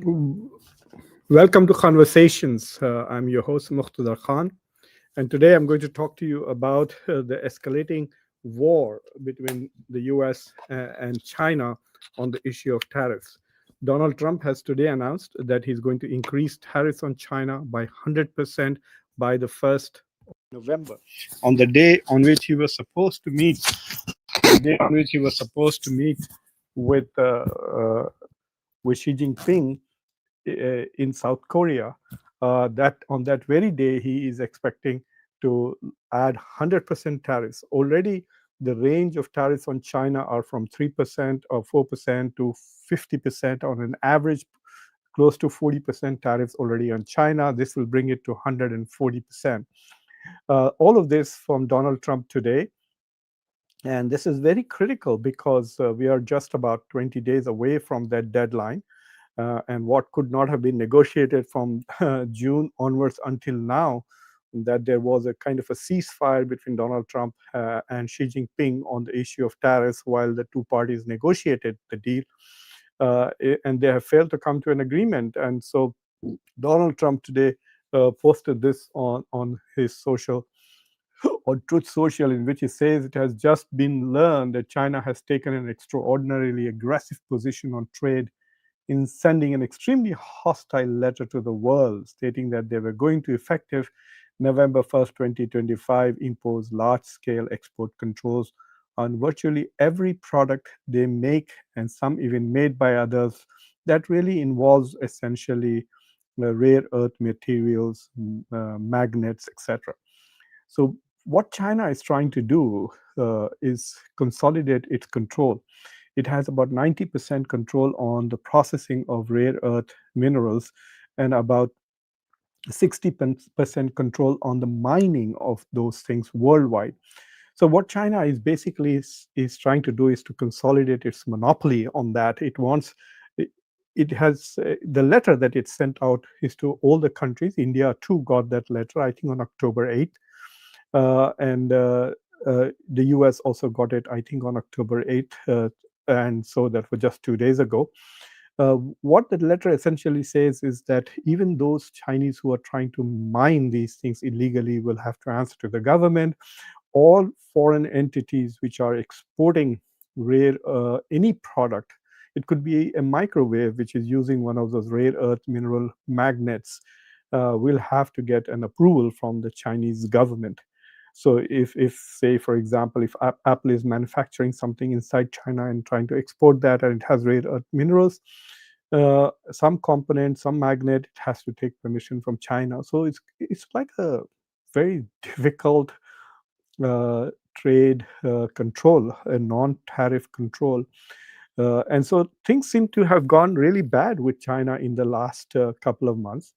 Welcome to Conversations. I'm your host, Muqtadar Khan, and today I'm going to talk to you about the escalating war between the US and China on the issue of tariffs. Donald Trump has today announced that he's going to increase tariffs on China by 100% by the 1st of November, on the day on which he was supposed to meet, the day on which he was supposed to meet with, uh, uh, with Xi Jinping in South Korea. That on that very day, he is expecting to add 100% tariffs. Already, the range of tariffs on China are from 3% or 4% to 50% on an average, close to 40% tariffs already on China. This will bring it to 140%. All of this from Donald Trump today. And this is very critical because we are just about 20 days away from that deadline. And what could not have been negotiated from June onwards until now, that there was a kind of a ceasefire between Donald Trump and Xi Jinping on the issue of tariffs while the two parties negotiated the deal. And they have failed to come to an agreement. And so Donald Trump today posted this on his social on Truth Social, in which he says it has just been learned that China has taken an extraordinarily aggressive position on trade in sending an extremely hostile letter to the world stating that they were going to, effective November 1st, 2025, impose large-scale export controls on virtually every product they make, and some even made by others, that really involves essentially rare earth materials, magnets, etc. So what China is trying to do is consolidate its control. It has about 90% control on the processing of rare earth minerals and about 60% control on the mining of those things worldwide. So what China is basically is trying to do is to consolidate its monopoly on that. It wants it, it has the letter that it sent out is to all the countries. India too got that letter, I think, on October 8th. And the US also got it, I think, on October 8th. And so that was just 2 days ago. What the letter essentially says is that even those Chinese who are trying to mine these things illegally will have to answer to the government. All foreign entities which are exporting rare any product, it could be a microwave which is using one of those rare earth mineral magnets, will have to get an approval from the Chinese government. So if say, for example, if Apple is manufacturing something inside China and trying to export that, and it has rare earth minerals, some component, some magnet, it has to take permission from China. So it's like a very difficult trade control, a non-tariff control. And so things seem to have gone really bad with China in the last couple of months.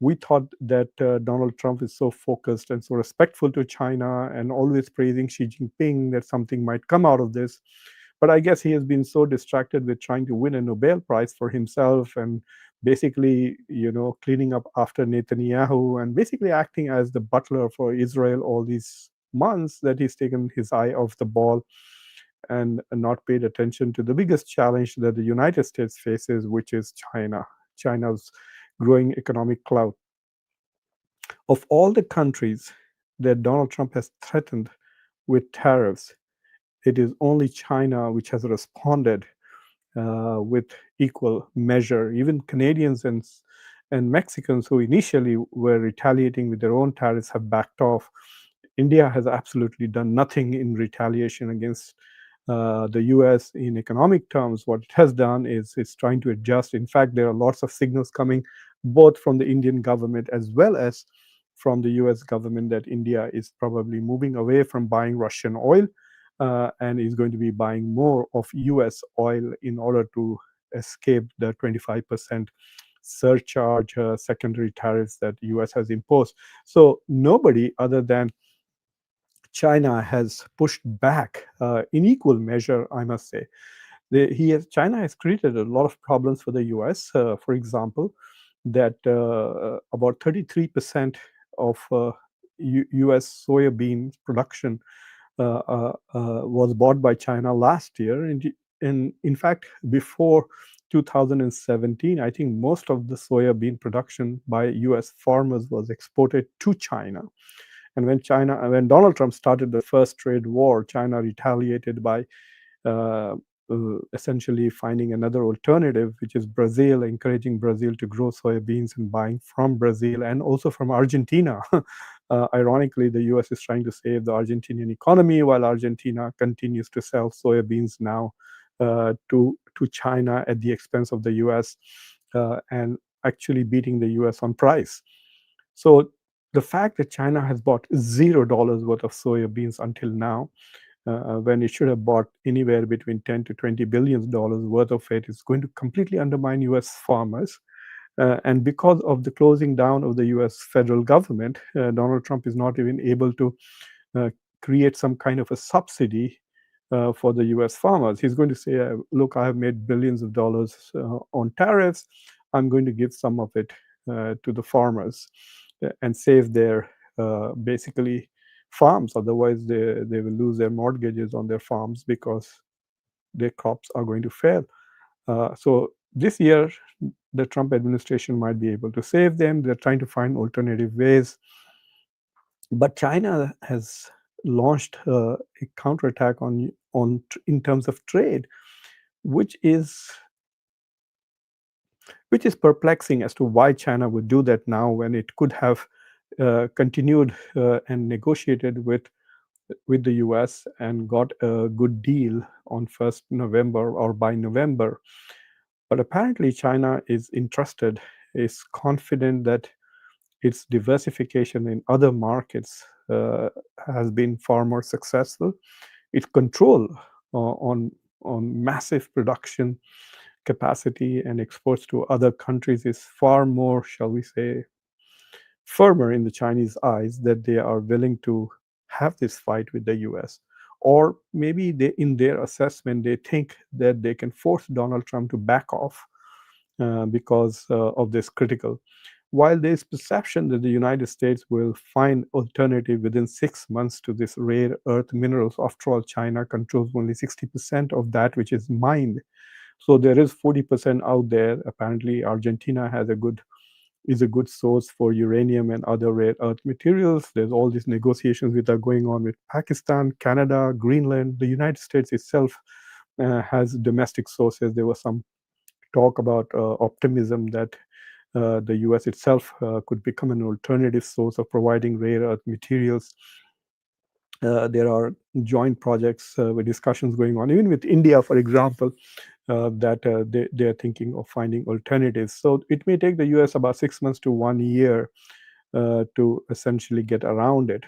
We thought that Donald Trump is so focused and so respectful to China and always praising Xi Jinping that something might come out of this. But I guess he has been so distracted with trying to win a Nobel Prize for himself and basically, cleaning up after Netanyahu and basically acting as the butler for Israel all these months, that he's taken his eye off the ball and not paid attention to the biggest challenge that the United States faces, which is China's growing economic clout. Of all the countries that Donald Trump has threatened with tariffs, it is only China which has responded with equal measure. Even Canadians and Mexicans, who initially were retaliating with their own tariffs, have backed off. India has absolutely done nothing in retaliation against the US in economic terms. What it has done is it's trying to adjust. In fact, there are lots of signals coming both from the Indian government as well as from the US government that India is probably moving away from buying Russian oil and is going to be buying more of US oil in order to escape the 25% surcharge secondary tariffs that US has imposed. So nobody other than China has pushed back in equal measure, I must say. China has created a lot of problems for the US. For example, that about 33% of US soybean production was bought by China last year. And in fact, before 2017, I think most of the soya bean production by US farmers was exported to China. And when Donald Trump started the first trade war, China retaliated by uh, essentially finding another alternative, which is Brazil, encouraging Brazil to grow soybeans and buying from Brazil and also from Argentina. Ironically, the US is trying to save the Argentinian economy while Argentina continues to sell soybeans now to China at the expense of the US and actually beating the US on price. So the fact that China has bought $0 worth of soybeans until now, when it should have bought anywhere between 10 to 20 billion dollars worth of it, is going to completely undermine U.S. farmers. And because of the closing down of the U.S. federal government, Donald Trump is not even able to uh, create some kind of a subsidy for the U.S. farmers. He's going to say, "Look, I have made billions of dollars on tariffs. I'm going to give some of it to the farmers and save their basically farms. Otherwise, they will lose their mortgages on their farms because their crops are going to fail." So this year, the Trump administration might be able to save them. They're trying to find alternative ways. But China has launched a counterattack in terms of trade, which is perplexing as to why China would do that now when it could have continued and negotiated with the US and got a good deal on 1st November or by November. But apparently, China is interested, is confident that its diversification in other markets has been far more successful. Its control on massive production capacity and exports to other countries is far more, shall we say, firmer in the Chinese eyes, that they are willing to have this fight with the US. Or maybe in their assessment, they think that they can force Donald Trump to back off because of this critical. While there is perception that the United States will find alternative within 6 months to this rare earth minerals, after all, China controls only 60% of that which is mined. So there is 40% out there. Apparently, Argentina is a good source for uranium and other rare earth materials. There's all these negotiations that are going on with Pakistan, Canada, Greenland. The United States itself has domestic sources. There was some talk about optimism that the US itself could become an alternative source of providing rare earth materials. There are joint projects with discussions going on, even with India, for example, that they are thinking of finding alternatives. So it may take the US about 6 months to 1 year to essentially get around it.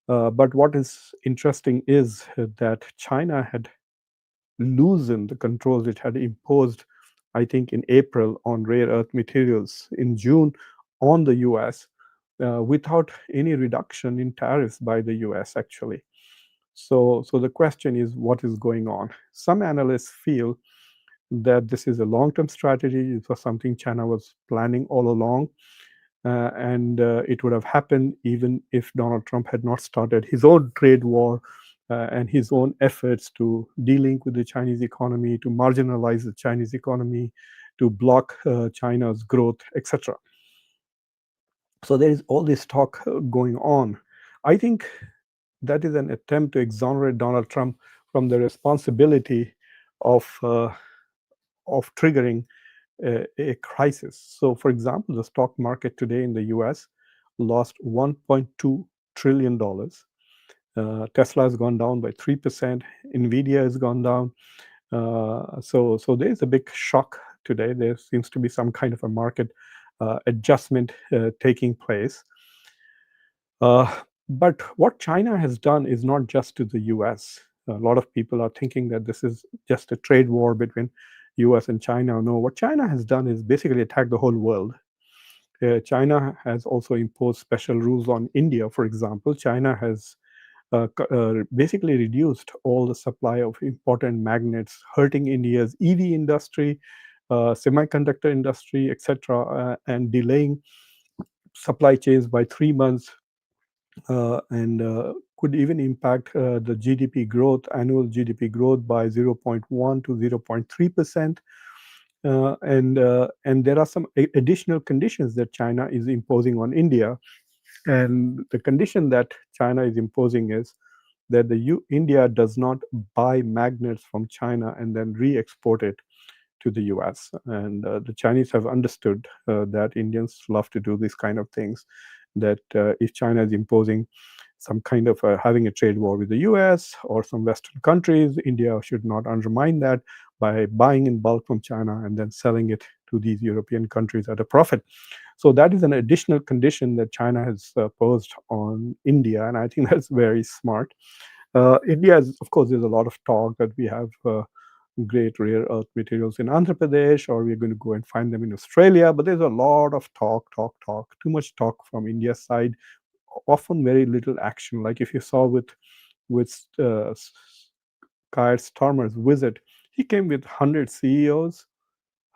But what is interesting is that China had loosened the controls it had imposed, I think, in April on rare earth materials, in June on the US, without any reduction in tariffs by the US, actually. So the question is, what is going on? Some analysts feel that this is a long-term strategy. It was something China was planning all along, and it would have happened even if Donald Trump had not started his own trade war and his own efforts to de-link with the Chinese economy, to marginalize the Chinese economy, to block China's growth, etc. So there is all this talk going on. I think that is an attempt to exonerate Donald Trump from the responsibility of triggering a crisis. So, for example, the stock market today in the US lost $1.2 trillion. Tesla has gone down by 3%. Nvidia has gone down. So there is a big shock today. There seems to be some kind of a market adjustment taking place. But what China has done is not just to the US. A lot of people are thinking that this is just a trade war between US and China. No, what China has done is basically attack the whole world. China has also imposed special rules on India, for example. China has basically reduced all the supply of important magnets, hurting India's EV industry, semiconductor industry, etc., and delaying supply chains by 3 months, and could even impact the GDP growth, annual GDP growth, by 0.1 to 0.3%. And there are some additional conditions that China is imposing on India. And the condition that China is imposing is that India does not buy magnets from China and then re-export it to the US. And the Chinese have understood that Indians love to do these kind of things. That if China is imposing some kind of having a trade war with the US or some Western countries, India should not undermine that by buying in bulk from China and then selling it to these European countries at a profit. So that is an additional condition that China has posed on India, and I think that's very smart. India, is, of course, there's a lot of talk that we have great rare earth materials in Andhra Pradesh, or we're going to go and find them in Australia. But there's a lot of talk, too much talk from India's side, often very little action. Like if you saw with Keir Starmer's visit, he came with 100 CEOs,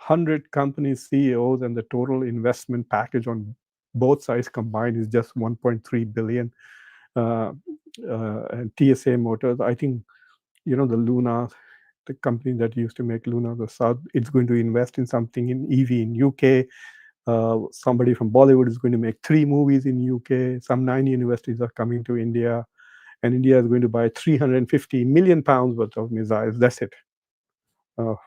100 company CEOs, and the total investment package on both sides combined is just 1.3 billion. Uh, and TSA Motors, I think, the Luna, the company that used to make Luna, the South, it's going to invest in something in EV in UK. Somebody from Bollywood is going to make 3 movies in UK. Some 9 universities are coming to India, and India is going to buy 350 million pounds worth of missiles. That's it.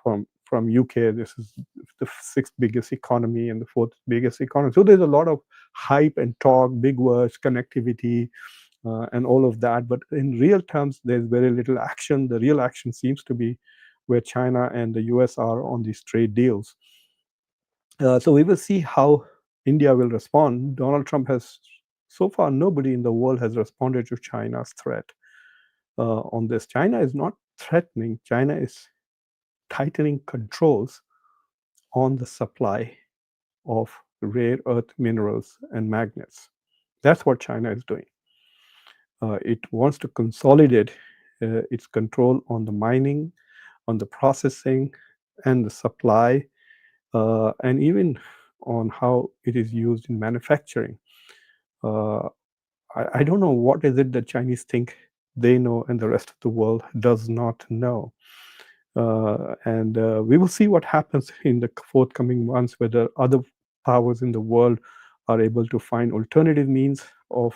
From UK. This is the 6th biggest economy and the 4th biggest economy. So there's a lot of hype and talk, big words, connectivity, and all of that. But in real terms, there's very little action. The real action seems to be where China and the US are on these trade deals. So we will see how India will respond. Donald Trump has, so far, nobody in the world has responded to China's threat on this. China is not threatening, China is tightening controls on the supply of rare earth minerals and magnets. That's what China is doing. It wants to consolidate its control on the mining, on the processing, and the supply, and even on how it is used in manufacturing. Uh, I don't know what is it that Chinese think they know and the rest of the world does not know. And we will see what happens in the forthcoming months, whether other powers in the world are able to find alternative means of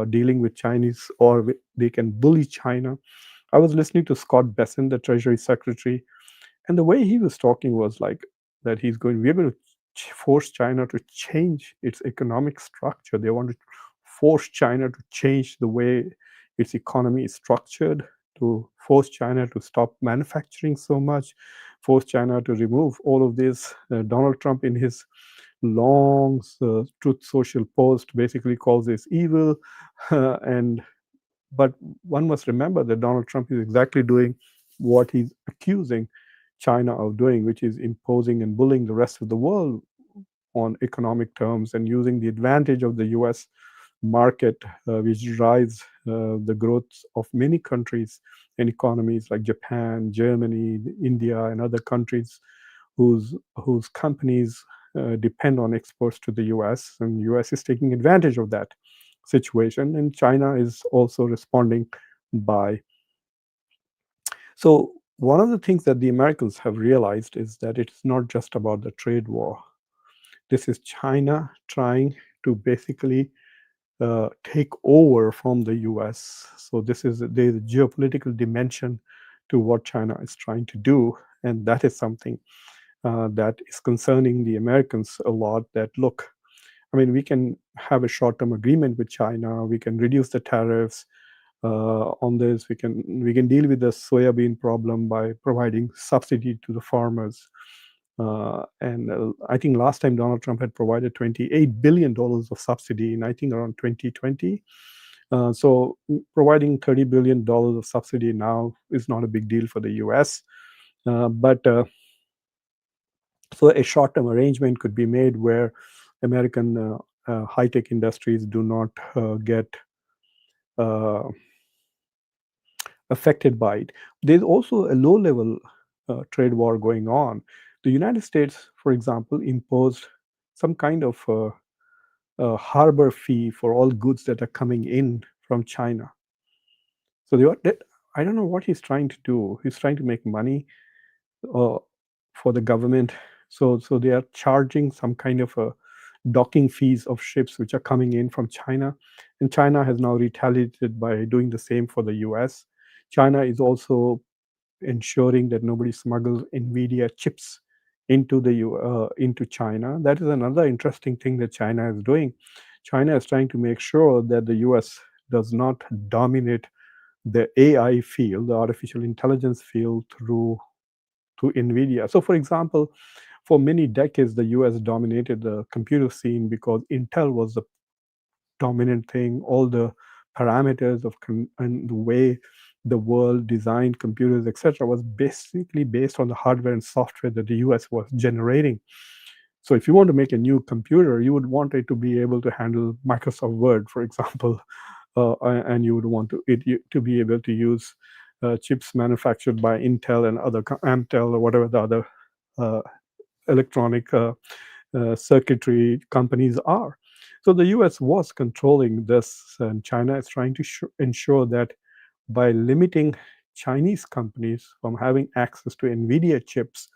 dealing with Chinese, or they can bully China. I was listening to Scott Bessent, the Treasury Secretary, and the way he was talking was like that we're going to force China to change its economic structure. They want to force China to change the way its economy is structured, to force China to stop manufacturing so much, force China to remove all of this. Donald Trump, in his long Truth Social post, basically calls this evil. and But one must remember that Donald Trump is exactly doing what he's accusing China of doing, which is imposing and bullying the rest of the world on economic terms and using the advantage of the US market, which drives the growth of many countries and economies like Japan, Germany, India, and other countries whose companies depend on exports to the US, and US is taking advantage of that situation, and China is also responding by. So one of the things that the Americans have realized is that it's not just about the trade war. This is China trying to basically take over from the US. So there's a geopolitical dimension to what China is trying to do, and that is something that is concerning the Americans a lot. That look, I mean, we can have a short-term agreement with China. We can reduce the tariffs on this. We can deal with the soybean problem by providing subsidy to the farmers. And I think last time Donald Trump had provided $28 billion of subsidy in, I think, around 2020. So providing $30 billion of subsidy now is not a big deal for the US. But So a short-term arrangement could be made where American high-tech industries do not get uh, affected by it. There's also a low-level trade war going on. The United States, for example, imposed some kind of harbor fee for all goods that are coming in from China. So I don't know what he's trying to do. He's trying to make money for the government. So they are charging some kind of a docking fees of ships which are coming in from China, and China has now retaliated by doing the same for the U.S. China is also ensuring that nobody smuggles NVIDIA chips into China. That is another interesting thing that China is doing. China is trying to make sure that the U.S. does not dominate the AI field, the artificial intelligence field, through NVIDIA. So, for example, for many decades, the US dominated the computer scene because Intel was the dominant thing. All the parameters of and the way the world designed computers, etc., was basically based on the hardware and software that the US was generating. So, if you want to make a new computer, you would want it to be able to handle Microsoft Word, for example, and you would want to be able to use chips manufactured by Intel and other Amtel or whatever the other uh, electronic circuitry companies are. So the US was controlling this, and China is trying to ensure that by limiting Chinese companies from having access to NVIDIA chips,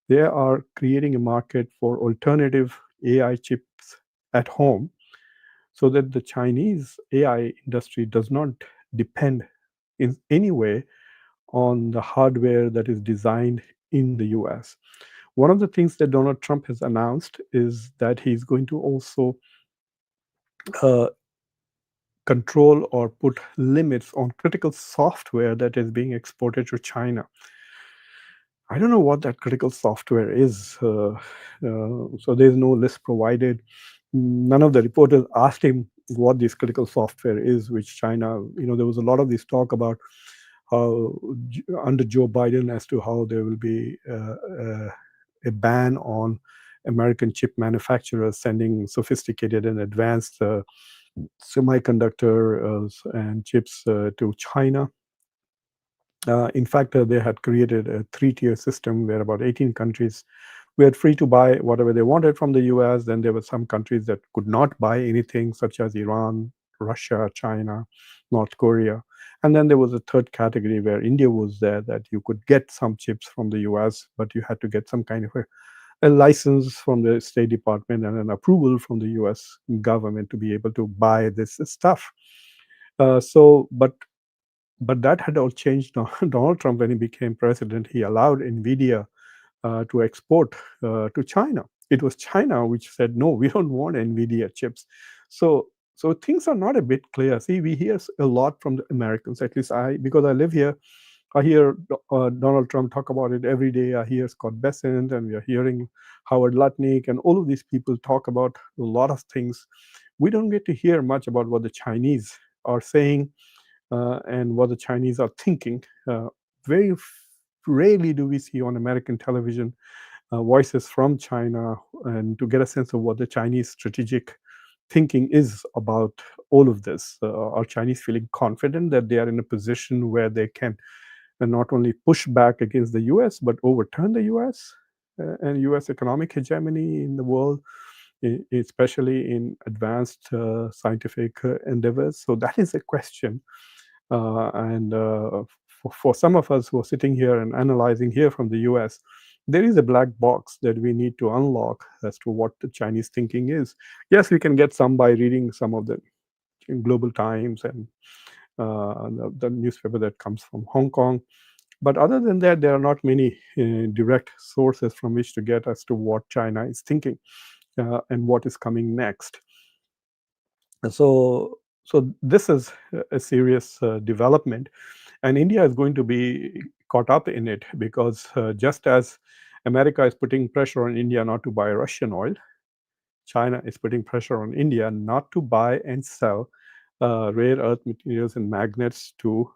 they are creating a market for alternative AI chips at home so that the Chinese AI industry does not depend in any way on the hardware that is designed in the US. One of the things that Donald Trump has announced is that he's going to also uh, control or put limits on critical software that is being exported to China. I don't know what that critical software is. So there's no list provided. None of the reporters asked him what this critical software is, which China, there was a lot of this talk about how under Joe Biden as to how there will be a ban on American chip manufacturers sending sophisticated and advanced semiconductors and chips to China. In fact, they had created a three-tier system where about 18 countries were free to buy whatever they wanted from the US. Then there were some countries that could not buy anything, such as Iran, Russia, China, North Korea. And then there was a third category where India was there, that you could get some chips from the US, but you had to get some kind of a license from the State Department and an approval from the US government to be able to buy this stuff. But that had all changed. Donald Trump, when he became president, he allowed NVIDIA to export to China. It was China which said, no, we don't want NVIDIA chips. So things are not a bit clear. See, we hear a lot from the Americans, at least because I live here. I hear Donald Trump talk about it every day. I hear Scott Bessent, and we are hearing Howard Lutnick, and all of these people talk about a lot of things. We don't get to hear much about what the Chinese are saying and what the Chinese are thinking. Very rarely do we see on American television voices from China, and to get a sense of what the Chinese strategic thinking is about all of this. Are Chinese feeling confident that they are in a position where they can not only push back against the US, but overturn the US and US economic hegemony in the world, especially in advanced scientific endeavors? So that is a question. And for some of us who are sitting here and analyzing here from the US, there is a black box that we need to unlock as to what the Chinese thinking is. Yes, we can get some by reading some of the Global Times and the newspaper that comes from Hong Kong. But other than that, there are not many direct sources from which to get as to what China is thinking and what is coming next. So this is a serious development, and India is going to be caught up in it, because just as America is putting pressure on India not to buy Russian oil, China is putting pressure on India not to buy and sell rare earth materials and magnets to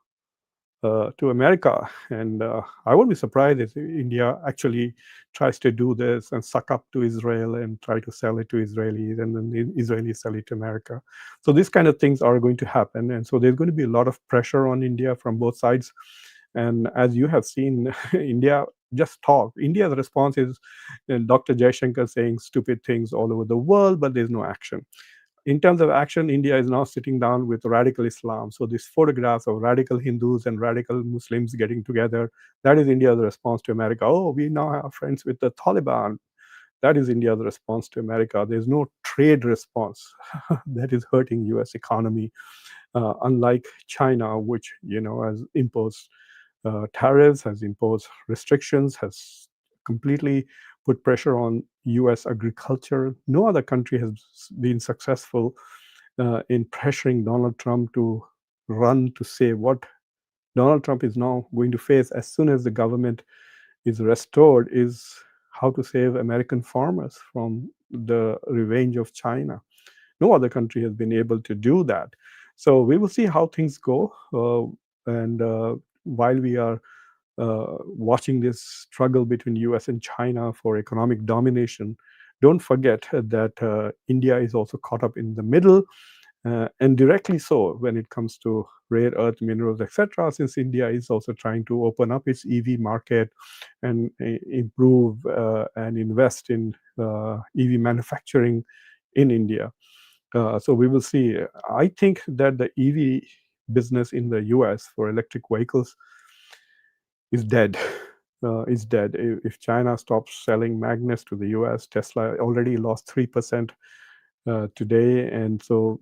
America. And I won't be surprised if India actually tries to do this and suck up to Israel and try to sell it to Israelis, and then the Israelis sell it to America. So these kind of things are going to happen. And so there's going to be a lot of pressure on India from both sides. And as you have seen, India just talk. India's response is Dr. Jaishankar saying stupid things all over the world, but there's no action. in terms of action, India is now sitting down with radical Islam. So these photographs of radical Hindus and radical Muslims getting together, that is India's response to America. Oh, we now have friends with the Taliban. That is India's response to America. There's no trade response that is hurting U.S. economy, unlike China, which has imposed tariffs, has imposed restrictions, has completely put pressure on U.S. agriculture. No other country has been successful in pressuring Donald Trump to run to say what Donald Trump is now going to face as soon as the government is restored is how to save American farmers from the revenge of China. No other country has been able to do that. So we will see how things go. And while we are watching this struggle between US and China for economic domination, don't forget that India is also caught up in the middle, and directly so when it comes to rare earth minerals, etc., since India is also trying to open up its EV market and improve and invest in EV manufacturing in India. So we will see. I think that the EV business in the US for electric vehicles is dead. Is dead. If China stops selling magnets to the US, Tesla already lost 3% today, and so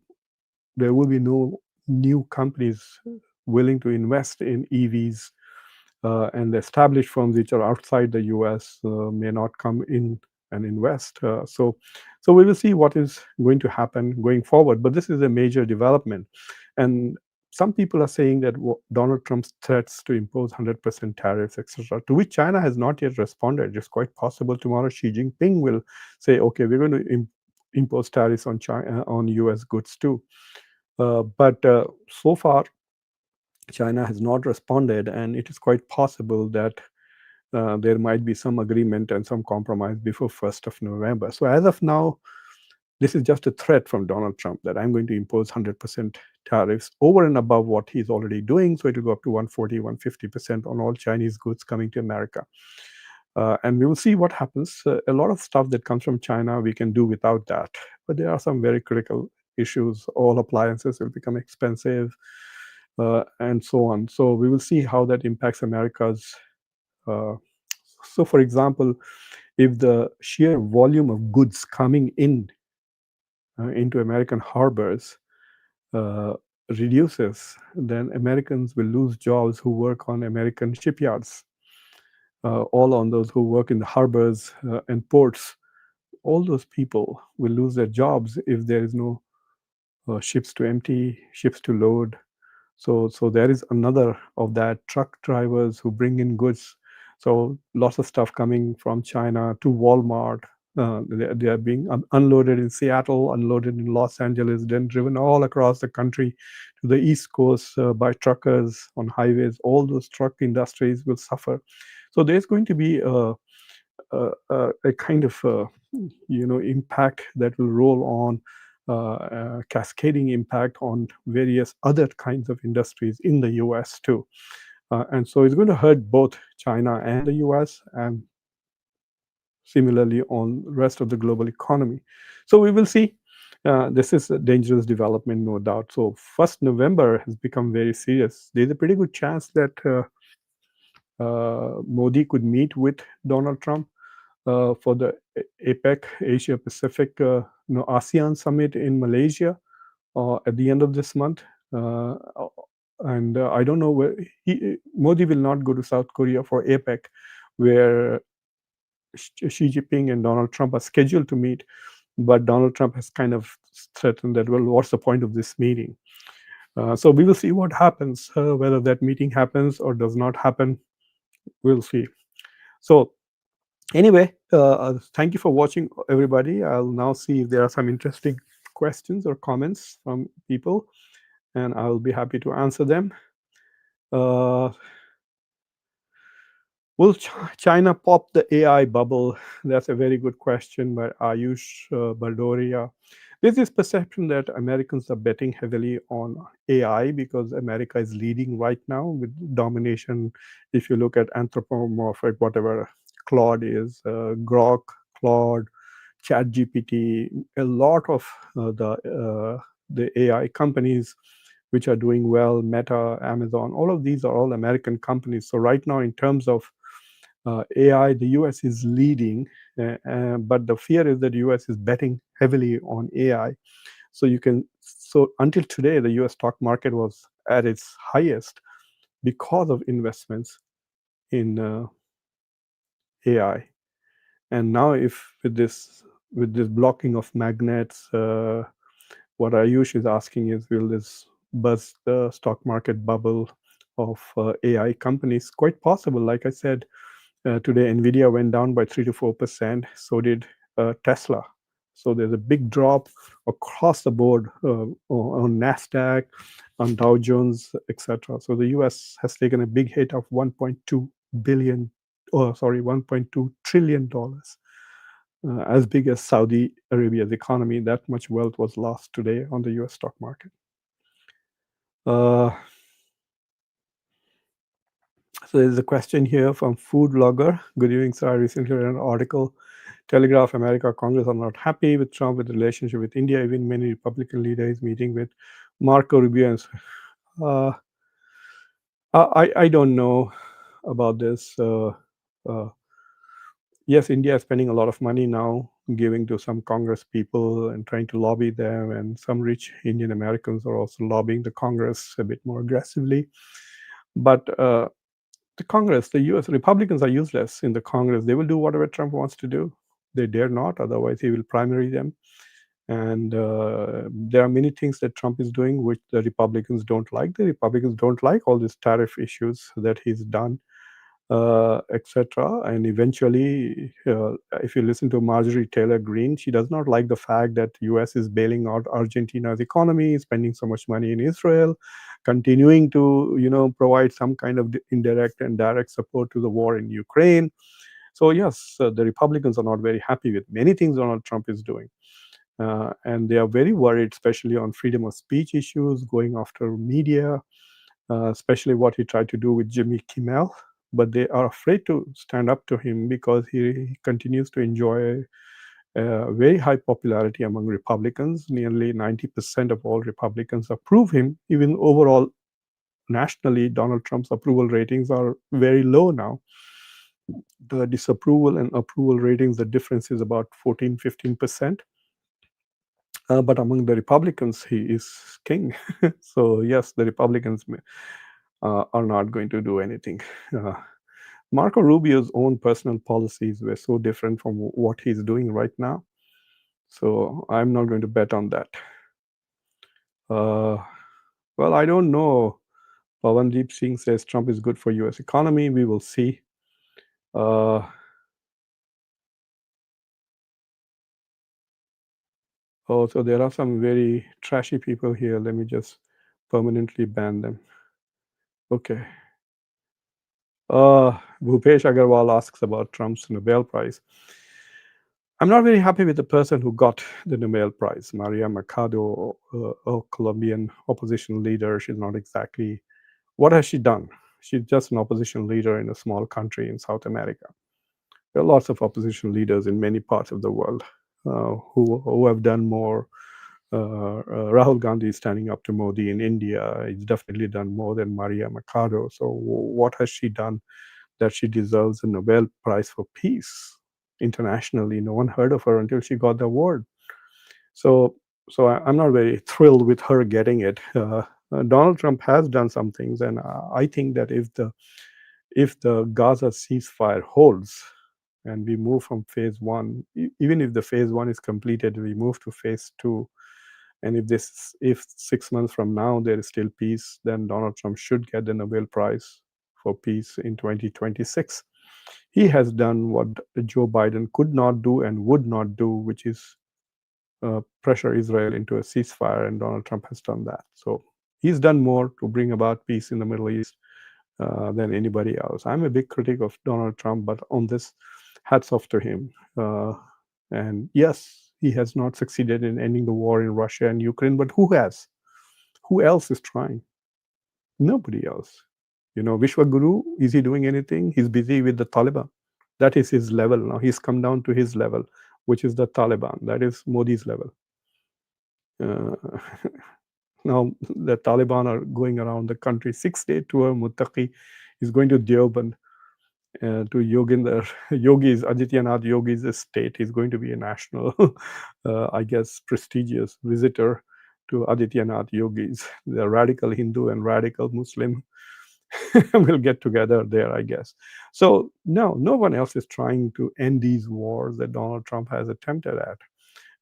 there will be no new companies willing to invest in EVs, and the established firms which are outside the US may not come in and invest. So we will see what is going to happen going forward. But this is a major development, and some people are saying that Donald Trump's threats to impose 100% tariffs, etc., to which China has not yet responded. It's quite possible tomorrow Xi Jinping will say, "Okay, we're going to impose tariffs on China, on U.S. goods too." But so far, China has not responded, and it is quite possible that there might be some agreement and some compromise before 1st of November. So as of now, this is just a threat from Donald Trump that I'm going to impose 100% tariffs over and above what he's already doing. So it will go up to 140, 150% on all Chinese goods coming to America. And we will see what happens. A lot of stuff that comes from China, we can do without that. But there are some very critical issues. All appliances will become expensive, and so on. So we will see how that impacts America's. So, for example, if the sheer volume of goods coming in into American harbors uh, reduces, then Americans will lose jobs who work on American shipyards, all on those who work in the harbors and ports. All those people will lose their jobs if there is no ships to empty, ships to load. So there is another of that, truck drivers who bring in goods. So lots of stuff coming from China to Walmart. They are being unloaded in Seattle, unloaded in Los Angeles, then driven all across the country to the East Coast by truckers on highways. All those truck industries will suffer. So there's going to be a kind of impact that will roll on, cascading impact on various other kinds of industries in the US too. And so it's going to hurt both China and the US, and similarly on the rest of the global economy. So we will see. This is a dangerous development, no doubt. So 1st November has become very serious. There's a pretty good chance that Modi could meet with Donald Trump for the APEC, Asia Pacific, ASEAN summit in Malaysia at the end of this month. And I don't know where Modi will not go to South Korea for APEC, where Xi Jinping and Donald Trump are scheduled to meet. But Donald Trump has kind of threatened that, well, what's the point of this meeting? So we will see what happens, whether that meeting happens or does not happen. We'll see. So anyway, thank you for watching, everybody. I'll now see if there are some interesting questions or comments from people, and I'll be happy to answer them. Will China pop the AI bubble? That's a very good question by Ayush Baldoria. There's this perception that Americans are betting heavily on AI because America is leading right now with domination. If you look at anthropomorphic, whatever Claude is, Grok, Claude, ChatGPT, a lot of the AI companies which are doing well, Meta, Amazon, all of these are all American companies. So right now, in terms of AI, the US is leading, but the fear is that the US is betting heavily on AI. So until today, the US stock market was at its highest because of investments in AI. And now, if with this blocking of magnets, what Ayush is asking is, will this bust the stock market bubble of AI companies? Quite possible. Like I said, today Nvidia went down by 3 to 4%. So did Tesla. So there's a big drop across the board on Nasdaq, on Dow Jones, etc. So the U.S. has taken a big hit of 1.2 billion, oh sorry, 1.2 trillion dollars. As big as Saudi Arabia's economy, that much wealth was lost today on the U.S. stock market. So there's a question here from Food Logger. Good evening, sir. I recently read an article. Telegraph America Congress are not happy with Trump with the relationship with India. Even many Republican leaders meeting with Marco Rubio. Uh, I don't know about this. Yes, India is spending a lot of money now, giving to some Congress people and trying to lobby them, and some rich Indian Americans are also lobbying the Congress a bit more aggressively. But the Congress, the US Republicans are useless in the Congress. They will do whatever Trump wants to do. They dare not, otherwise he will primary them. And there are many things that Trump is doing which the Republicans don't like. The Republicans don't like all these tariff issues that he's done, etc. And eventually, if you listen to Marjorie Taylor Greene, she does not like the fact that US is bailing out Argentina's economy, spending so much money in Israel, continuing to provide some kind of indirect and direct support to the war in Ukraine. So yes, the Republicans are not very happy with many things Donald Trump is doing. And they are very worried, especially on freedom of speech issues, going after media, especially what he tried to do with Jimmy Kimmel. But they are afraid to stand up to him because he continues to enjoy very high popularity among Republicans. Nearly 90% of all Republicans approve him. Even overall, nationally, Donald Trump's approval ratings are very low now. The disapproval and approval ratings, the difference is about 14-15%. But among the Republicans, he is king. So yes, the Republicans are not going to do anything. Marco Rubio's own personal policies were so different from what he's doing right now. So I'm not going to bet on that. Well, I don't know. Pawandeep Singh says Trump is good for U.S. economy. We will see. Oh, so there are some very trashy people here. Let me just permanently ban them. Okay. Bhupesh Agarwal asks about Trump's Nobel Prize. I'm not very happy with the person who got the Nobel Prize, Maria Mercado, a Colombian opposition leader. She's not exactly. What has she done? She's just an opposition leader in a small country in South America. There are lots of opposition leaders in many parts of the world who have done more. Rahul Gandhi is standing up to Modi in India. He's definitely done more than Maria Mercado. So what has she done that she deserves a Nobel Prize for Peace internationally? No one heard of her until she got the award. So I'm not very thrilled with her getting it. Donald Trump has done some things, and I think that if the Gaza ceasefire holds, and we move from phase one, even if the phase one is completed, we move to phase two. And if 6 months from now there is still peace, then Donald Trump should get the Nobel Prize for Peace in 2026. He has done what Joe Biden could not do and would not do, which is pressure Israel into a ceasefire, and Donald Trump has done that. So he's done more to bring about peace in the Middle East than anybody else. I'm a big critic of Donald Trump, but on this, hats off to him. And yes, he has not succeeded in ending the war in Russia and Ukraine, but who has? Who else is trying? Nobody else. Vishwaguru, is he doing anything? He's busy with the Taliban. That is his level now. He's come down to his level. which is the Taliban. That is Modi's level. Uh, now the Taliban are going around the country, 6-day tour. Muttaqi is going to Deoband, to Yoginder Yogi's Adityanath Yogi's estate. He's going to be a national, I guess, prestigious visitor to Adityanath Yogi's. The radical Hindu and radical Muslim will get together there, I guess. So no one else is trying to end these wars that Donald Trump has attempted at.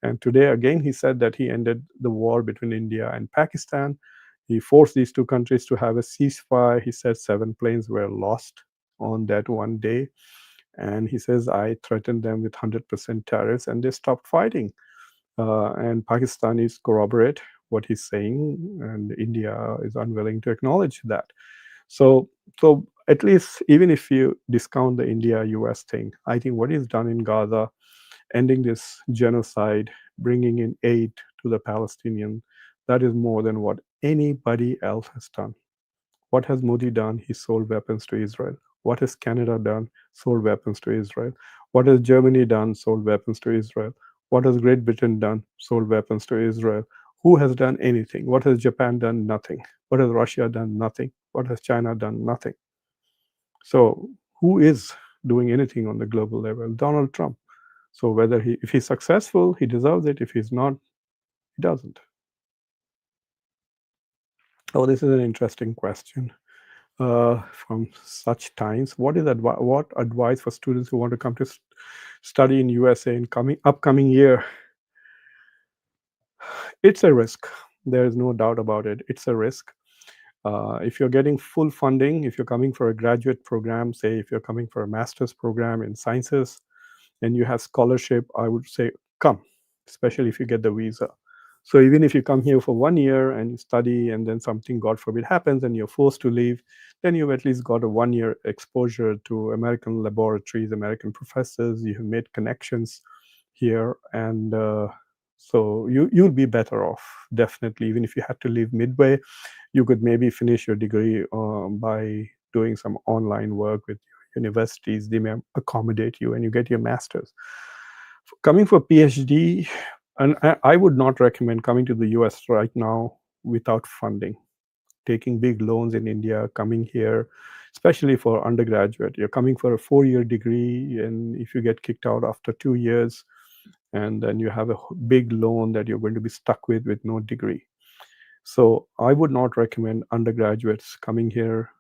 And today, again, he said that he ended the war between India and Pakistan. He forced these two countries to have a ceasefire. He said 7 planes were lost on that one day. And he says, I threatened them with 100% tariffs and they stopped fighting. And Pakistanis corroborate what he's saying, and India is unwilling to acknowledge that. So, so at least even if you discount the India-US thing, I think what he's done in Gaza, ending this genocide, bringing in aid to the Palestinian, that is more than what anybody else has done. What has Modi done? He sold weapons to Israel. What has Canada done? Sold weapons to Israel. What has Germany done? Sold weapons to Israel. What has Great Britain done? Sold weapons to Israel. Who has done anything? What has Japan done? Nothing. What has Russia done? Nothing. What has China done? Nothing. So who is doing anything on the global level? Donald Trump. So whether if he's successful, he deserves it. If he's not, he doesn't. Oh, this is an interesting question. From such times, what advice for students who want to come to study in USA in upcoming year? It's a risk. There is no doubt about it. It's a risk. If you're getting full funding, if you're coming for a graduate program, say if you're coming for a master's program in sciences, and you have scholarship, I would say come, especially if you get the visa. So even if you come here for 1 year and you study and then something, God forbid, happens and you're forced to leave, then you've at least got a 1 year exposure to American laboratories, American professors. You have made connections here, and so you'll be better off, definitely. Even if you had to leave midway, you could maybe finish your degree by doing some online work with universities. They may accommodate you and you get your master's. Coming for PhD, and I would not recommend coming to the US right now without funding. Taking big loans in India, coming here, especially for undergraduate. You're coming for a 4-year degree, and if you get kicked out after 2 years, and then you have a big loan that you're going to be stuck with no degree. So I would not recommend undergraduates coming here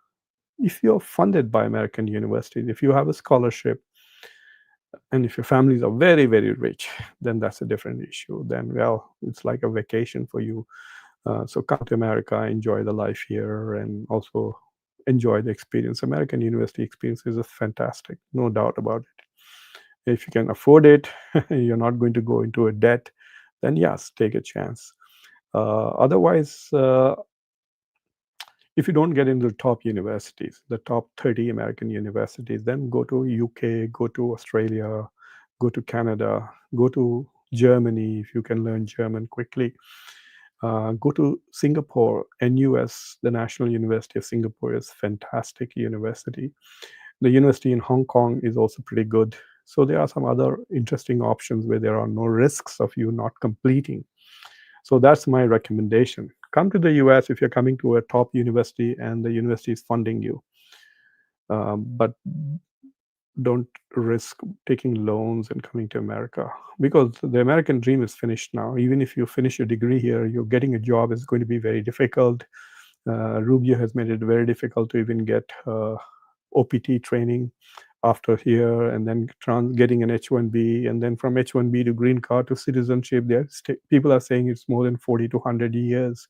if you're funded by American universities. If you have a scholarship, and if your families are very, very rich, then that's a different issue. Then, well, it's like a vacation for you. So come to America, enjoy the life here, and also enjoy the experience. American university experience is fantastic, no doubt about it. If you can afford it, you're not going to go into a debt, then yes, take a chance. Otherwise, if you don't get into the top universities, the top 30 American universities, then go to UK, go to Australia, go to Canada, go to Germany if you can learn German quickly. Go to Singapore. NUS, the National University of Singapore, is fantastic university. The university in Hong Kong is also pretty good. So there are some other interesting options where there are no risks of you not completing. So that's my recommendation. Come to the US if you're coming to a top university and the university is funding you. But don't risk taking loans and coming to America, because the American dream is finished now. Even if you finish your degree here, you're getting a job is going to be very difficult. Rubio has made it very difficult to even get OPT training after here, and then getting an H-1B, and then from H-1B to green card to citizenship. There, people are saying it's more than 40 to 100 years.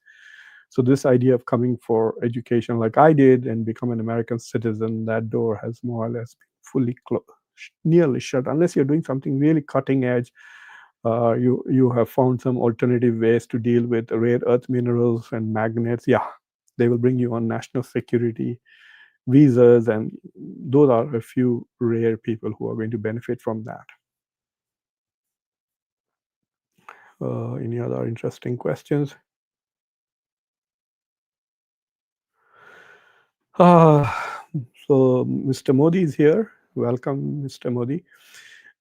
So this idea of coming for education like I did and become an American citizen, that door has more or less been fully nearly shut, unless you're doing something really cutting edge. You have found some alternative ways to deal with rare earth minerals and magnets. Yeah, they will bring you on national security visas, and those are a few rare people who are going to benefit from that. Any other interesting questions? So Mr. Modi is here. Welcome, Mr. Modi.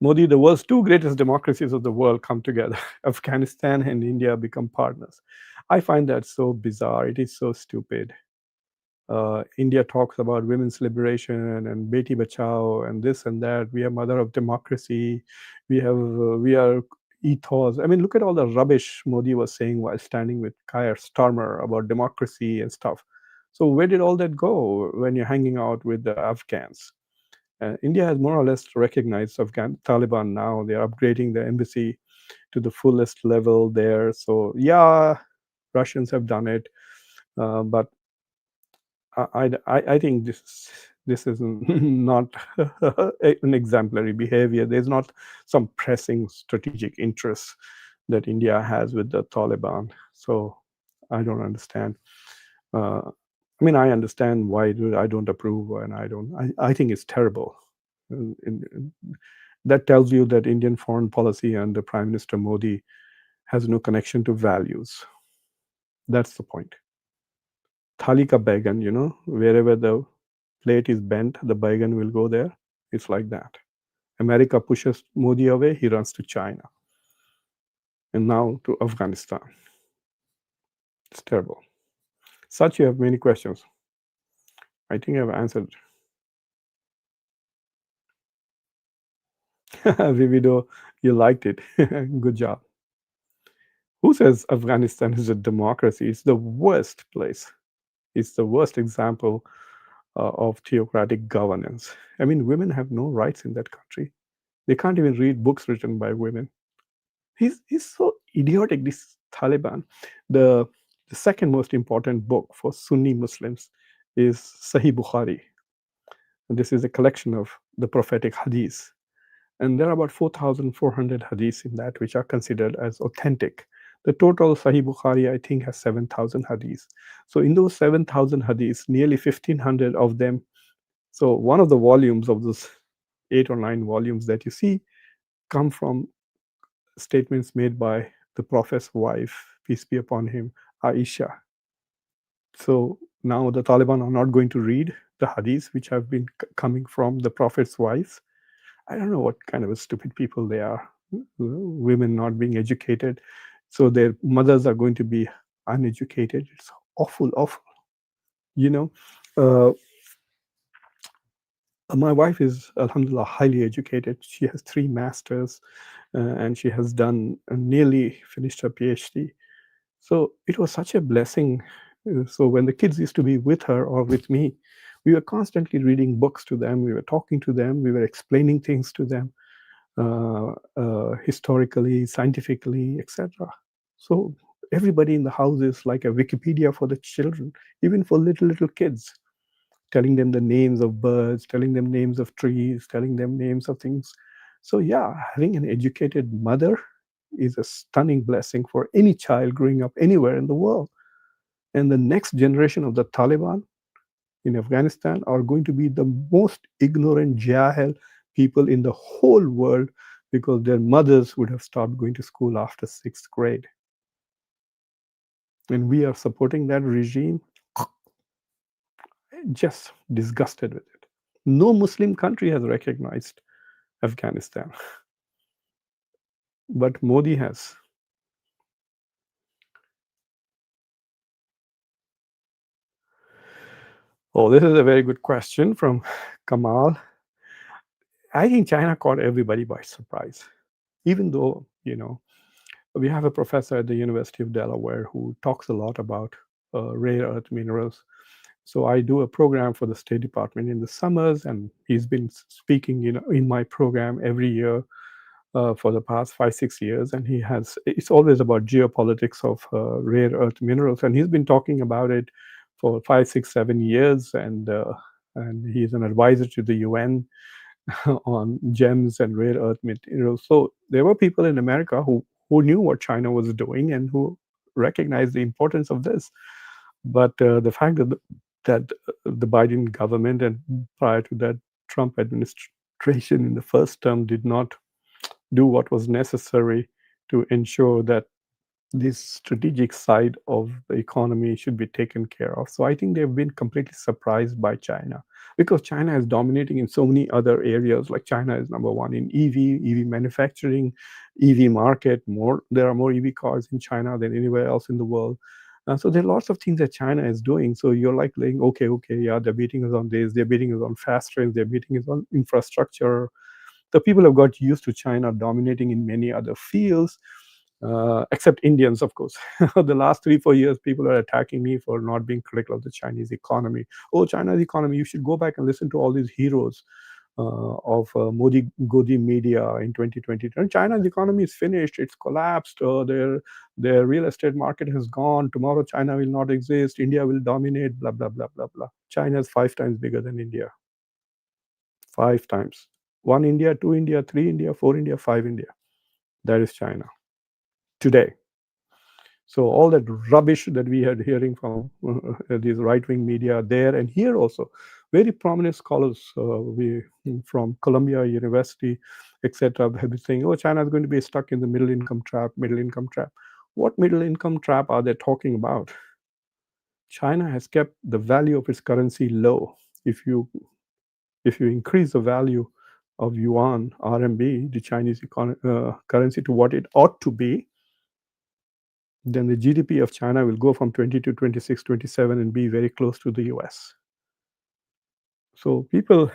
Modi, the world's two greatest democracies of the world come together. Afghanistan and India become partners. I find that so bizarre. It is so stupid. India talks about women's liberation and Beti Bachao and this and that. We are mother of democracy. We are ethos. I mean, look at all the rubbish Modi was saying while standing with Keir Starmer about democracy and stuff. So where did all that go when you're hanging out with the Afghans? India has more or less recognized Afghan Taliban now. They are upgrading the embassy to the fullest level there. So yeah, Russians have done it, but I think this is not an exemplary behavior. There's not some pressing strategic interests that India has with the Taliban. So I don't understand. I mean, I understand why I don't approve, and I think it's terrible. That tells you that Indian foreign policy under Prime Minister Modi has no connection to values. That's the point. Thali ka baigan, wherever the plate is bent, the baigan will go there. It's like that. America pushes Modi away, he runs to China. And now to Afghanistan. It's terrible. Such, you have many questions. I think I've answered. Vivido, you liked it. Good job. Who says Afghanistan is a democracy? It's the worst place. It's the worst example of theocratic governance. I mean, women have no rights in that country. They can't even read books written by women. He's so idiotic, this Taliban. The second most important book for Sunni Muslims is Sahih Bukhari. And this is a collection of the prophetic hadiths. And there are about 4,400 hadiths in that which are considered as authentic. The total Sahih Bukhari, I think, has 7,000 hadiths. So in those 7,000 hadiths, nearly 1,500 of them. So one of the volumes of those 8 or 9 volumes that you see come from statements made by the Prophet's wife, peace be upon him, Aisha. So now the Taliban are not going to read the hadiths which have been coming from the Prophet's wives. I don't know what kind of stupid people they are. Women not being educated, so their mothers are going to be uneducated. It's awful, awful. My wife is, alhamdulillah, highly educated. She has 3 masters, and she has done nearly finished her PhD. So it was such a blessing. So when the kids used to be with her or with me, we were constantly reading books to them. We were talking to them. We were explaining things to them, historically, scientifically, etc. So everybody in the house is like a Wikipedia for the children, even for little kids, telling them the names of birds, telling them names of trees, telling them names of things. So yeah, having an educated mother is a stunning blessing for any child growing up anywhere in the world. And the next generation of the Taliban in Afghanistan are going to be the most ignorant Jahil people in the whole world, because their mothers would have stopped going to school after 6th grade. And we are supporting that regime. Just disgusted with it. No Muslim country has recognized Afghanistan, but Modi has. Oh, this is a very good question from Kamal. I think China caught everybody by surprise, even though, we have a professor at the University of Delaware who talks a lot about rare earth minerals. So I do a program for the State Department in the summers, and he's been speaking, in my program every year for the past 5-6 years. And it's always about geopolitics of rare earth minerals, and he's been talking about it for 5, 6, 7 years, and he's an advisor to the UN on gems and rare earth materials. So there were people in America who knew what China was doing and who recognized the importance of this. But the fact that the Biden government, and prior to that Trump administration in the first term, did not do what was necessary to ensure that this strategic side of the economy should be taken care of. So I think they've been completely surprised by China because China is dominating in so many other areas. Like China is number one in EV manufacturing, EV market. There are more EV cars in China than anywhere else in the world. So there are lots of things that China is doing. So you're like saying, okay, yeah, they're beating us on this, they're beating us on fast trains, they're beating us on infrastructure. The people have got used to China dominating in many other fields, except Indians, of course. The last 3, 4 years, people are attacking me for not being critical of the Chinese economy. Oh, China's economy, you should go back and listen to all these heroes of Modi Godi media in 2020. And China's economy is finished, it's collapsed, their real estate market has gone. Tomorrow, China will not exist, India will dominate, blah, blah, blah, blah, blah. China is 5 times bigger than India. 5 times. One India, two India, three India, four India, five India. That is China today. So all that rubbish that we had hearing from these right-wing media there and here also, very prominent scholars from Columbia University, etc., have been saying, "Oh, China is going to be stuck in the middle income trap." Middle income trap. What middle income trap are they talking about? China has kept the value of its currency low. If you if you increase the value of yuan, RMB, the Chinese currency, to what it ought to be, then the GDP of China will go from 20 to 26, 27 and be very close to the US. So people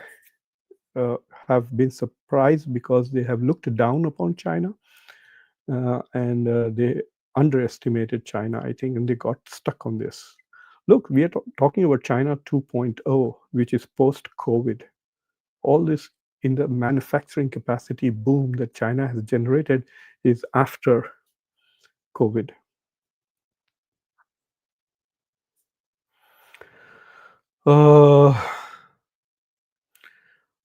uh, have been surprised because they have looked down upon China and they underestimated China, I think, and they got stuck on this. Look, we are talking about China 2.0, which is post COVID. All this in the manufacturing capacity boom that China has generated is after COVID. Uh,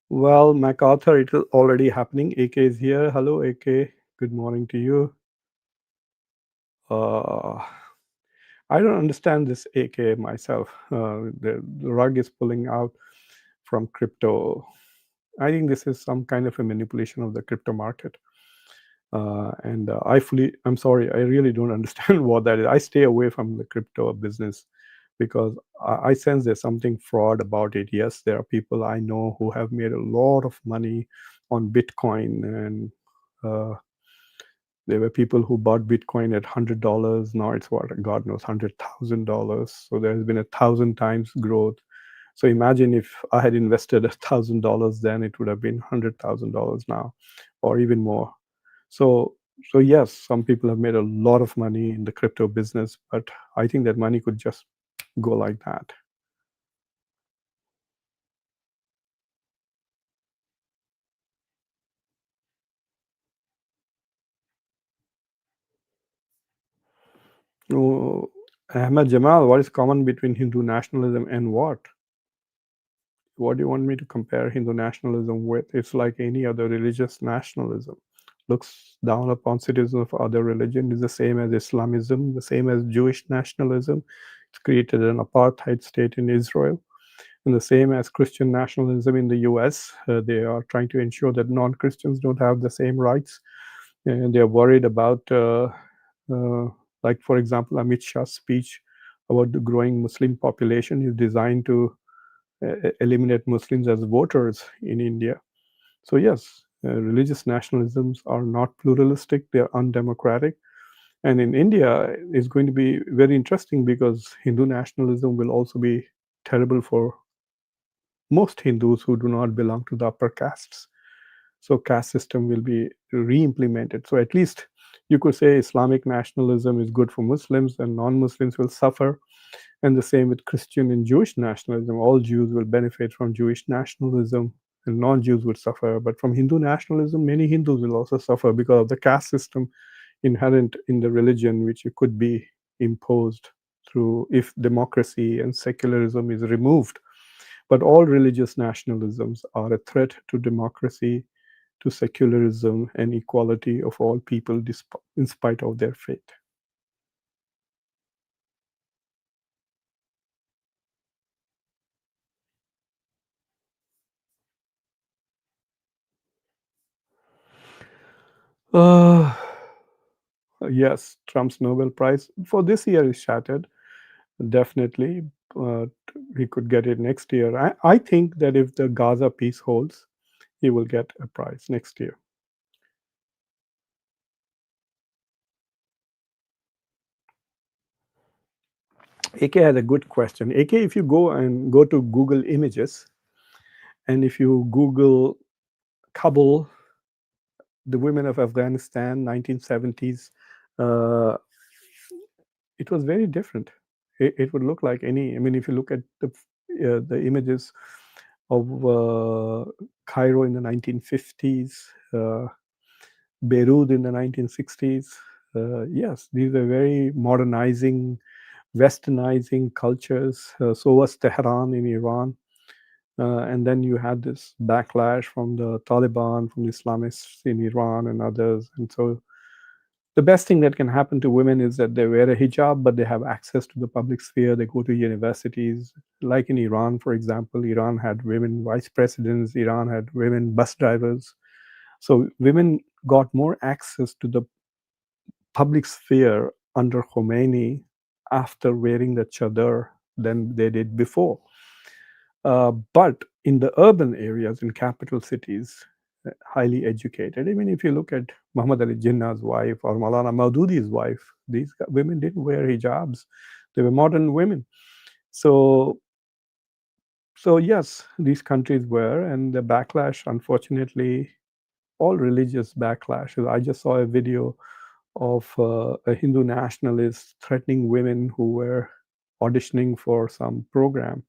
well, MacArthur, it is already happening. AK is here. Hello, AK. Good morning to you. Uh, I don't understand this AK myself. The rug is pulling out from crypto. I think this is some kind of a manipulation of the crypto market. And I'm sorry, I really don't understand what that is. I stay away from the crypto business because I sense there's something fraud about it. Yes, there are people I know who have made a lot of money on Bitcoin, and there were people who bought Bitcoin at $100. Now it's what, God knows, $100,000. So there's been 1,000 times growth. So imagine if I had invested $1,000, then it would have been $100,000 now, or even more. So, so yes, some people have made a lot of money in the crypto business, but I think that money could just go like that. Oh, Ahmed Jamal, what is common between Hindu nationalism and what? What do you want me to compare Hindu nationalism with? It's like any other religious nationalism. Looks down upon citizens of other religion, is the same as Islamism, the same as Jewish nationalism. It's created an apartheid state in Israel. And the same as Christian nationalism in the US. They are trying to ensure that non-Christians don't have the same rights. And they're worried about, uh, like, for example, Amit Shah's speech about the growing Muslim population is designed to eliminate Muslims as voters in India. So yes, religious nationalisms are not pluralistic, they're undemocratic. And in India, it's going to be very interesting because Hindu nationalism will also be terrible for most Hindus who do not belong to the upper castes. So caste system will be re-implemented. So at least you could say Islamic nationalism is good for Muslims and non-Muslims will suffer. And the same with Christian and Jewish nationalism. All Jews will benefit from Jewish nationalism and non-Jews would suffer. But from Hindu nationalism, many Hindus will also suffer because of the caste system inherent in the religion, which could be imposed through if democracy and secularism is removed. But all religious nationalisms are a threat to democracy, to secularism, and equality of all people in spite of their faith. Uh, Yes, Trump's Nobel Prize for this year is shattered, definitely. But he could get it next year. I think that if the Gaza peace holds, he will get a prize next year. AK had a good question. AK, if you go to Google Images, and if you Google Kabul, the women of Afghanistan, 1970s, uh, it was very different. It would look like any. I mean, if you look at the images of Cairo in the 1950s, Beirut in the 1960s, yes, these are very modernizing, westernizing cultures. So was Tehran in Iran. And then you had this backlash from the Taliban, from the Islamists in Iran and others. And so the best thing that can happen to women is that they wear a hijab, but they have access to the public sphere. They go to universities. Like in Iran, for example, Iran had women vice presidents, Iran had women bus drivers. So women got more access to the public sphere under Khomeini after wearing the chadar than they did before. But in the urban areas, in capital cities, highly educated. I mean, if you look at Muhammad Ali Jinnah's wife or Maulana Maududi's wife, these women didn't wear hijabs. They were modern women. So, so yes, these countries were, and the backlash, unfortunately, all religious backlash. I just saw a video of a Hindu nationalist threatening women who were auditioning for some program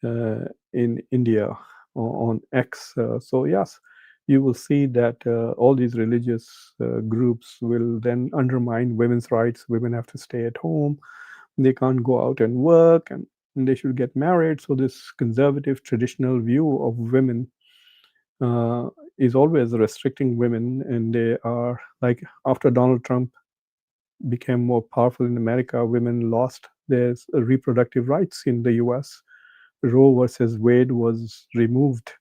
in India on X. So yes, you will see that all these religious groups will then undermine women's rights. Women have to stay at home. They can't go out and work, and they should get married. So this conservative traditional view of women uh, is always restricting women, and they are like after Donald Trump became more powerful in America, women lost their reproductive rights in the U.S. Roe versus Wade was removed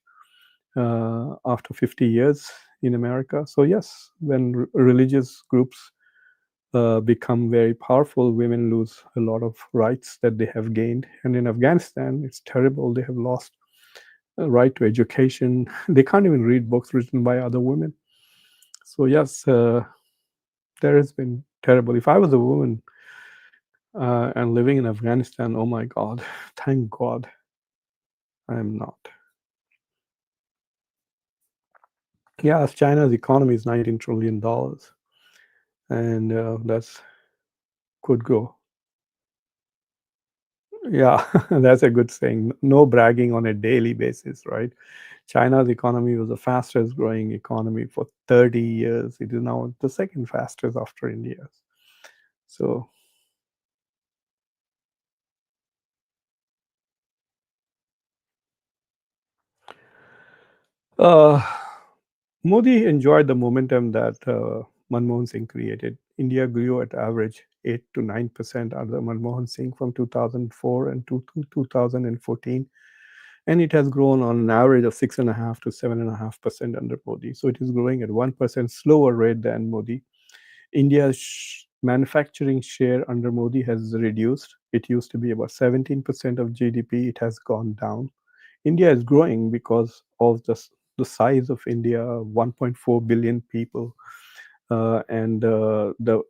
after 50 years in America. So, yes, when religious groups become very powerful, women lose a lot of rights that they have gained. And in Afghanistan, it's terrible. They have lost a right to education. They can't even read books written by other women. So, yes, there has been terrible. If I was a woman and living in Afghanistan, oh my God, thank God I am not. Yes, China's economy is $19 trillion, and that's could go. Yeah, that's a good saying. No bragging on a daily basis, right? China's economy was the fastest growing economy for 30 years. It is now the second fastest after India. So, uh, Modi enjoyed the momentum that Manmohan Singh created. India grew at average 8 to 9% under Manmohan Singh from 2004 and to 2014, and it has grown on an average of 6.5 to 7.5% under Modi. So it is growing at 1% slower rate than Modi. India's manufacturing share under Modi has reduced. It used to be about 17% of GDP. It has gone down. India is growing because of the size of India, 1.4 billion people, and the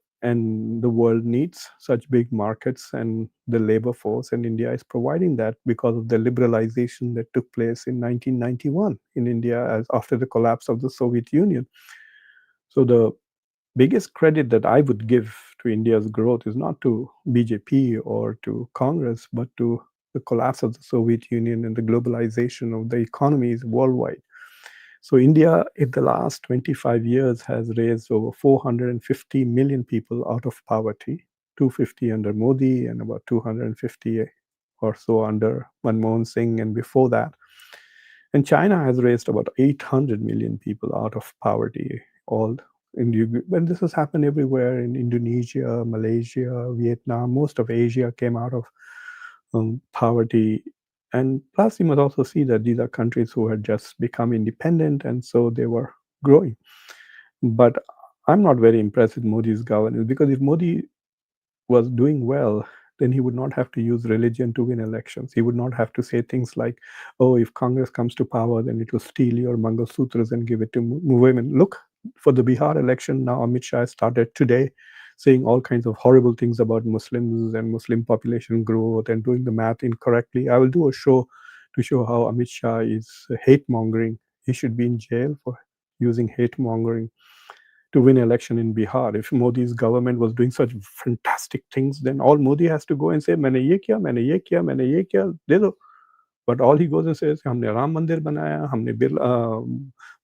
world needs such big markets and the labor force, and India is providing that because of the liberalization that took place in 1991 in India as after the collapse of the Soviet Union. So the biggest credit that I would give to India's growth is not to BJP or to Congress, but to the collapse of the Soviet Union and the globalization of the economies worldwide. So India, in the last 25 years, has raised over 450 million people out of poverty, 250 under Modi and about 250 or so under Manmohan Singh and before that. And China has raised about 800 million people out of poverty. All and this has happened everywhere in Indonesia, Malaysia, Vietnam. Most of Asia came out of poverty. And plus, you must also see that these are countries who had just become independent, and so they were growing. But I'm not very impressed with Modi's governance because if Modi was doing well, then he would not have to use religion to win elections. He would not have to say things like, oh, if Congress comes to power, then it will steal your Mangal Sutras and give it to women. Look, for the Bihar election, now Amit Shah started today saying all kinds of horrible things about Muslims and Muslim population growth and doing the math incorrectly. I will do a show to show how Amit Shah is hate mongering. He should be in jail for using hate mongering to win election in Bihar. If Modi's government was doing such fantastic things, then all Modi has to go and say, मैंने ये किया, मैंने ये किया, मैंने ये किया, दे दो. But all he goes and says, हमने राम मंदिर बनाया, हमने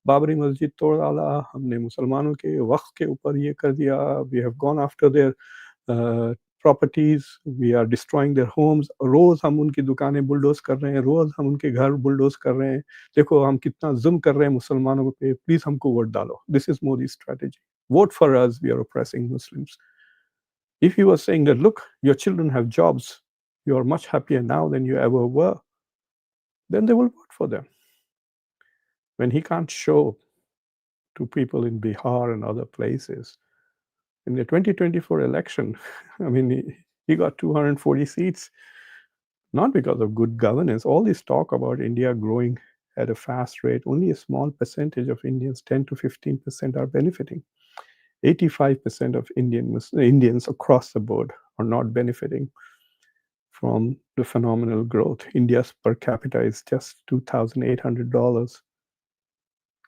बाबरी मस्जिद तोड़ डाला, हमने मुसलमानों के वक्फ के ऊपर ये कर दिया, we have gone after their uh, properties, we are destroying their homes. रोज हम उनकी दुकानें बुलडोज कर रहे हैं, रोज हम उनके घर बुलडोज कर रहे हैं. देखो हम कितना जुल्म कर रहे हैं मुसलमानों पे, प्लीज हमको वोट डालो. This is Modi's strategy. Vote for us, we are oppressing Muslims. If you are saying that, look, your children have jobs, you are much happier now than you ever were, then they will vote for them. When he can't show to people in Bihar and other places, in the 2024 election, I mean, he got 240 seats, not because of good governance. All this talk about India growing at a fast rate, only a small percentage of Indians, 10 to 15%, are benefiting. 85% of Indians across the board are not benefiting from the phenomenal growth. India's per capita is just $2,800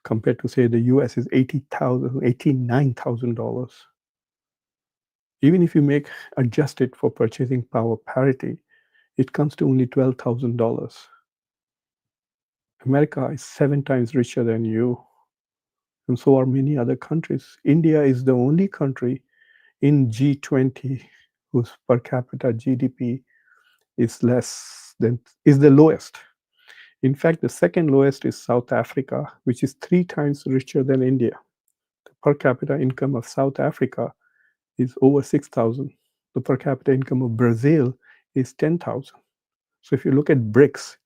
compared to, say, the US is $80,000, $89,000. Even if you adjust it for purchasing power parity, it comes to only $12,000. America is 7 times richer than you, and so are many other countries. India is the only country in G20 whose per capita GDP is the lowest. In fact, the second lowest is South Africa, which is 3 times richer than India. The per capita income of South Africa is over 6,000. The per capita income of Brazil is 10,000. So if you look at BRICS,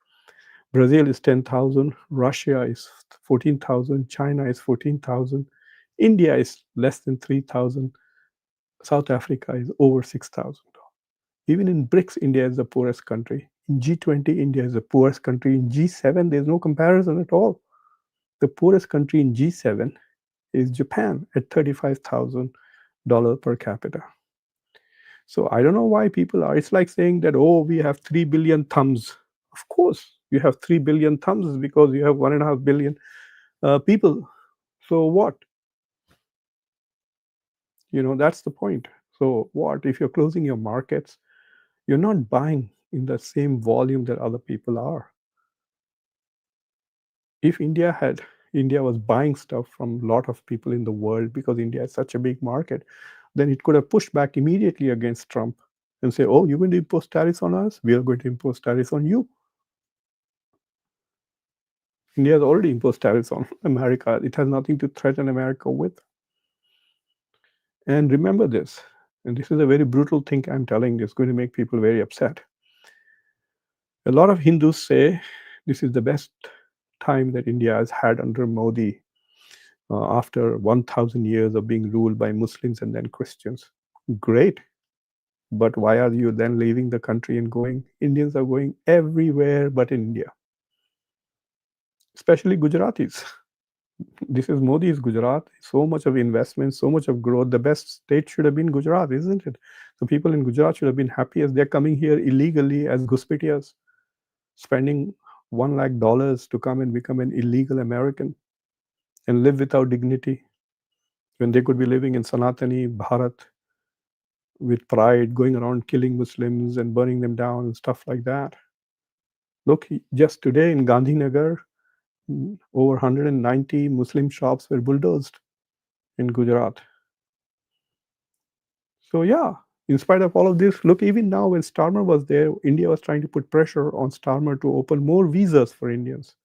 Brazil is 10,000, Russia is 14,000, China is 14,000, India is less than 3,000, South Africa is over 6,000. Even in BRICS, India is the poorest country. In G20, India is the poorest country. In G7, there's no comparison at all. The poorest country in G7 is Japan at $35,000 per capita. So I don't know why people are. It's like saying that, oh, we have 3 billion thumbs. Of course, you have 3 billion thumbs because you have 1.5 billion people. So what? That's the point. So what? If you're closing your markets, you're not buying in the same volume that other people are. If India was buying stuff from a lot of people in the world because India is such a big market, then it could have pushed back immediately against Trump and say, oh, you're going to impose tariffs on us? We are going to impose tariffs on you. India has already imposed tariffs on America. It has nothing to threaten America with. And remember this, and this is a very brutal thing I'm telling, it's going to make people very upset. A lot of Hindus say this is the best time that India has had under Modi after 1,000 years of being ruled by Muslims and then Christians. Great. But why are you then leaving the country and going? Indians are going everywhere but in India, especially Gujaratis. This is Modi's Gujarat. So much of investment, so much of growth. The best state should have been Gujarat, isn't it? The people in Gujarat should have been happy as they're coming here illegally as Guspitias, spending $1 lakh to come and become an illegal American and live without dignity when they could be living in Sanatani Bharat with pride, going around killing Muslims and burning them down and stuff like that. Look, just today in Gandhinagar, over 190 Muslim shops were bulldozed in Gujarat. So yeah, in spite of all of this, look, even now when Starmer was there, India was trying to put pressure on Starmer to open more visas for Indians.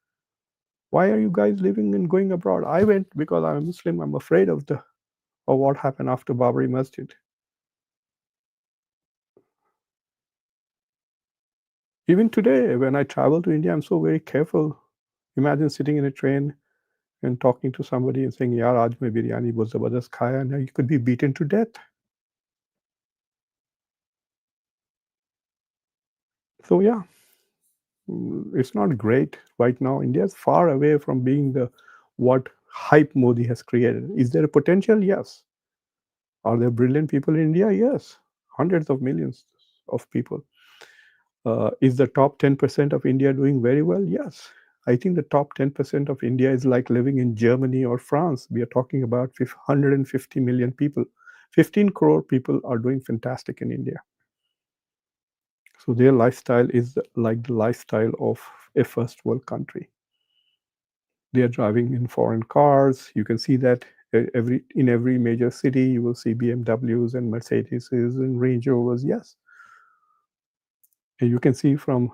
Why are you guys living and going abroad? I went because I'm a Muslim. I'm afraid of what happened after Babri Masjid. Even today, when I travel to India, I'm so very careful. Imagine sitting in a train and talking to somebody and saying, "Yeah, aaj main biryani bahut zabardast khaya," now you could be beaten to death. So yeah, it's not great right now. India is far away from being the what hype Modi has created. Is there a potential? Yes. Are there brilliant people in India? Yes, hundreds of millions of people. Is the top 10% of India doing very well? Yes. I think the top 10% of India is like living in Germany or France. We are talking about 150 million people. 15 crore people are doing fantastic in India. So their lifestyle is like the lifestyle of a first world country. They are driving in foreign cars. You can see that in every major city, you will see BMWs and Mercedeses and Range Rovers. Yes, and you can see from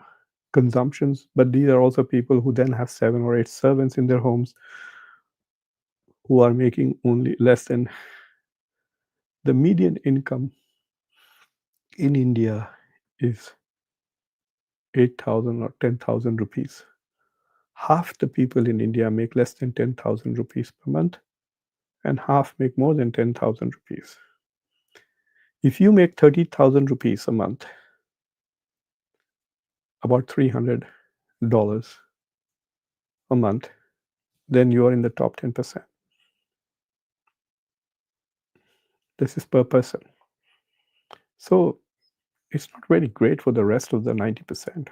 consumptions, but these are also people who then have 7 or 8 servants in their homes who are making only less than the median income in India is 8,000 or 10,000 rupees. Half the people in India make less than 10,000 rupees per month, and half make more than 10,000 rupees. If you make 30,000 rupees a month, about $300 a month, then you are in the top 10%. This is per person. So it's not very great for the rest of the 90%.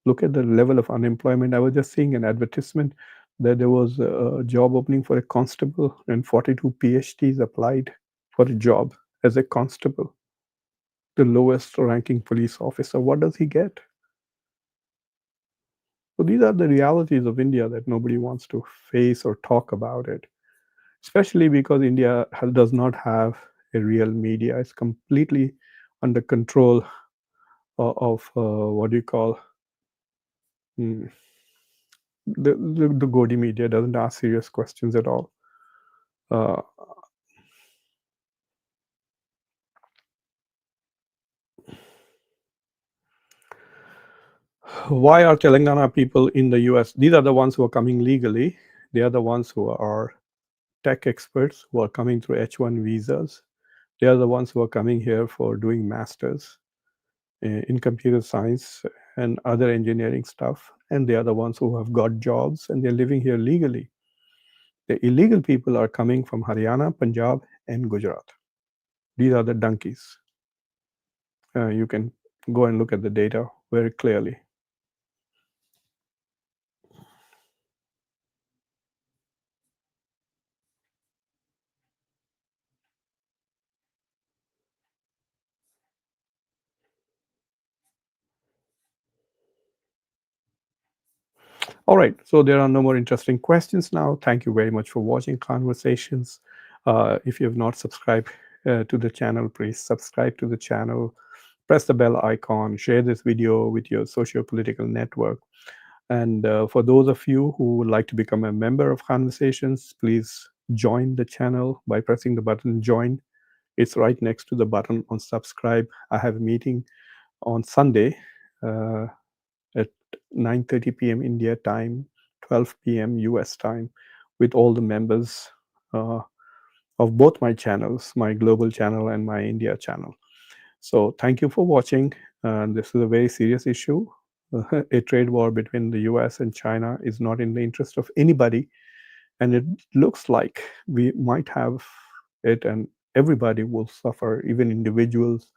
Look at the level of unemployment. I was just seeing an advertisement that there was a job opening for a constable, and 42 PhDs applied for a job as a constable, the lowest ranking police officer. What does he get? So these are the realities of India that nobody wants to face or talk about it, especially because India does not have a real media. It's completely under control of what do you call mm, the Godi media doesn't ask serious questions at all. Uh, why are Telangana people in the US? These are the ones who are coming legally. They are the ones who are tech experts who are coming through H1 visas. They are the ones who are coming here for doing masters in computer science and other engineering stuff. And they are the ones who have got jobs and they're living here legally. The illegal people are coming from Haryana, Punjab, and Gujarat. These are the donkeys. You can go and look at the data very clearly. All right, so there are no more interesting questions now. Thank you very much for watching Conversations. If you have not subscribed to the channel, please subscribe to the channel, press the bell icon, share this video with your socio-political network. And for those of you who would like to become a member of Conversations, please join the channel by pressing the button join. It's right next to the button on subscribe. I have a meeting on Sunday at 9:30 p.m. India time, 12 p.m. US time, with all the members of both my channels, my global channel and my India channel. So thank you for watching. This is a very serious issue. A trade war between the US and China is not in the interest of anybody. And it looks like we might have it, and everybody will suffer, even individuals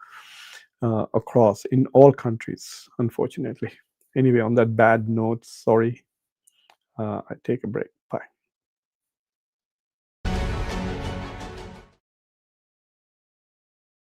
across in all countries, unfortunately. Anyway, on that bad note, sorry, I take a break.